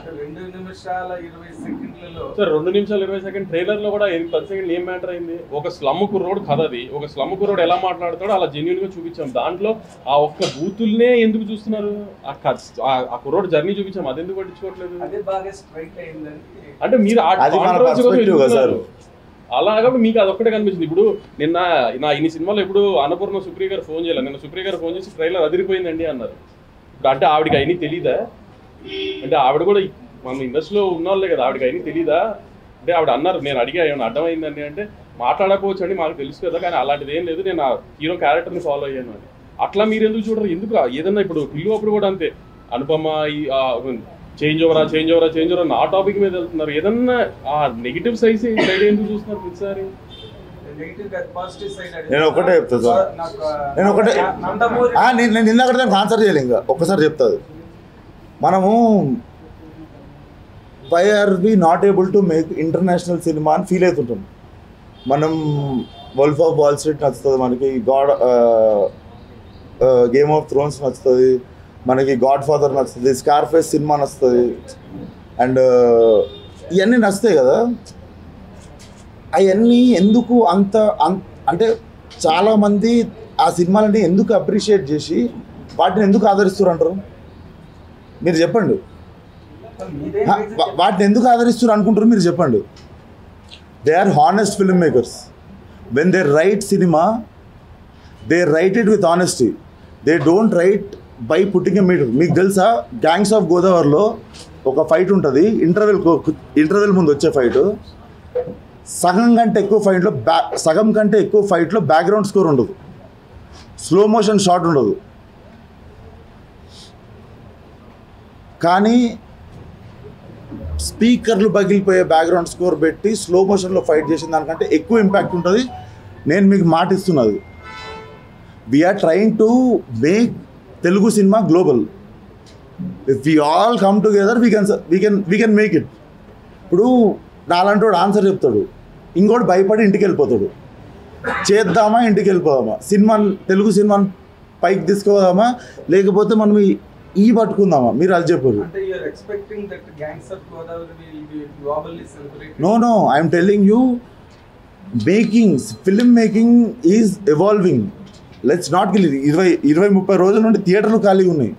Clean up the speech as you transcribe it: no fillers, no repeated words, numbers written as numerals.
2 నిమిషాల 20 సెకండ్లలో సార్ 2 నిమిషాలు 20 సెకండ్ ట్రైలర్ లో కూడా 10 సెకండ్ ఏం మ్యాటర్ అయింది? ఒక స్లమ్ కుర్రోడ్ కథ అది, ఒక స్లమ్ కుర్రోడ్ ఎలా మాట్లాడతాడో అలా జెన్యున్ గా చూపించాం. దాంట్లో ఆ ఒక్క బూతుల్నే ఎందుకు చూస్తున్నారు? ఆ కుర్రోడ్ జర్నీ చూపించాం, అది ఎందుకు పట్టించుకోవట్లేదు? అదే బాగా స్ట్రైక్ అయిందని అంటే మీరు అలా కాబట్టి మీకు అదొక్కటే కనిపించింది. ఇప్పుడు నిన్న ఇన్ని సినిమాలో ఎప్పుడు అన్నపూర్ణ సుప్రియ గారు ఫోన్ చేయాలి, నిన్న సుప్రియ గారు ఫోన్ చేసి ట్రైలర్ అదిరిపోయిందండి అన్నారు. అంటే ఆవిడకి అయినా తెలీదా? అంటే ఆవిడ కూడా మన ఇండస్ట్రీలో ఉన్న వాళ్ళే కదా, ఆవిడకి అయినా తెలీదా? అంటే ఆవిడ అన్నారు, నేను అడిగా ఏమన్నా అర్థమైందండి అంటే మాట్లాడకపోవచ్చు అండి, మాకు తెలుసు కదా, కానీ అలాంటిది ఏం లేదు, నేను ఆ హీరో క్యారెక్టర్ని ఫాలో అయ్యాను అని. అట్లా మీరు ఎందుకు చూడరు? ఎందుకు ఏదన్నా ఇప్పుడు పిల్లు అప్పుడు కూడా అంతే, అనుపమ చేంజ్ ఓవరా నా టాపిక్ మీద వెళ్తున్నారు. ఏదన్నా ఆ నెగిటివ్ సైడ్ ఎందుకు చూస్తున్నారు ప్రతిసారి? నేను ఒకటే చెప్తా సార్, నేను ఇందాక దానికి ఆన్సర్ చేయలే, ఇంకా ఒక్కసారి చెప్తాది. మనము why are we not able to make international cinema అని ఫీల్ అవుతుంటాం. మనం వల్ఫ్ ఆఫ్ వాల్ స్ట్రీట్ నచ్చుతుంది మనకి, గేమ్ ఆఫ్ థ్రోన్స్ నచ్చుతుంది మనకి, గాడ్ ఫాదర్ నచ్చుతుంది, స్కార్ఫేస్ సినిమా నచ్చుతుంది, అండ్ ఇవన్నీ నచ్చుతాయి కదా. అవన్నీ ఎందుకు అంటే చాలామంది ఆ సినిమాలని ఎందుకు అప్రిషియేట్ చేసి వాటిని ఎందుకు ఆదరిస్తారు అంటారు? మీరు చెప్పండి. వాటిని ఎందుకు ఆదరిస్తారు అనుకుంటారు మీరు చెప్పండి. They are honest film makers. When they write cinema, they write it with honesty. They don't write by putting a meter. మీకు తెలుసా, గ్యాంగ్స్ ఆఫ్ గోదావరిలో ఒక ఫైట్ ఉంటుంది, ఇంటర్వెల్ ముందు వచ్చే ఫైట్. సగం కంటే ఎక్కువ ఫైట్లో బ్యాక్గ్రౌండ్ స్కోర్ ఉండదు, స్లో మోషన్ షాట్ ఉండదు. కానీ స్పీకర్లు పగిలిపోయే బ్యాక్గ్రౌండ్ స్కోర్ పెట్టి స్లో మోషన్లో ఫైట్ చేసిన దానికంటే ఎక్కువ ఇంపాక్ట్ ఉంటుంది. నేను మీకు మాట ఇస్తున్నది, we are trying to make Telugu cinema global. If we all come together we can make it. ఇప్పుడు నాలాంటి వాడు ఆన్సర్ చెప్తాడు, ఇంకోటి భయపడి ఇంటికి వెళ్ళిపోతాడు. చేద్దామా ఇంటికి వెళ్ళిపోదామా, తెలుగు సినిమాని పైకి తీసుకుపోదామా, లేకపోతే మనం పట్టుకుందామా? మీరు అది చెప్పారు. No, I'm telling you, film making is evolving. Let's not గిల్. 20-30 రోజుల నుండి థియేటర్లు ఖాళీగా ఉన్నాయి.